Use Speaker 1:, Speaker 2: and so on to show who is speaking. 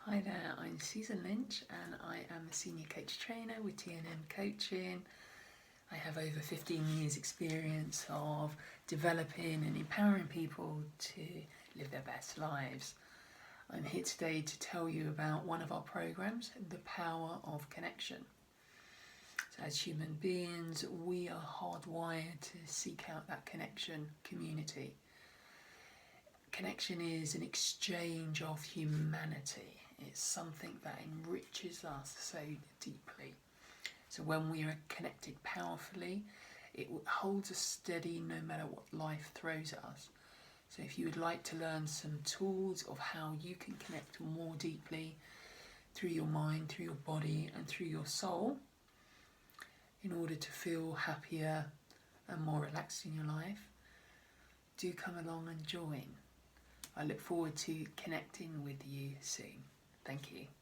Speaker 1: Hi there, I'm Susan Lynch and I am a senior coach trainer with TNMCoaching. I have over 15 years experience of developing and empowering people to live their best lives. I'm here today to tell you about one of our programs, the Power of Connection. So as human beings, we are hardwired to seek out that connection community. Connection is an exchange of humanity. It's something that enriches us so deeply. So when we are connected powerfully, it holds us steady no matter what life throws at us. So if you would like to learn some tools of how you can connect more deeply through your mind, through your body and through your soul, in order to feel happier and more relaxed in your life, do come along and join. I look forward to connecting with you soon. Thank you.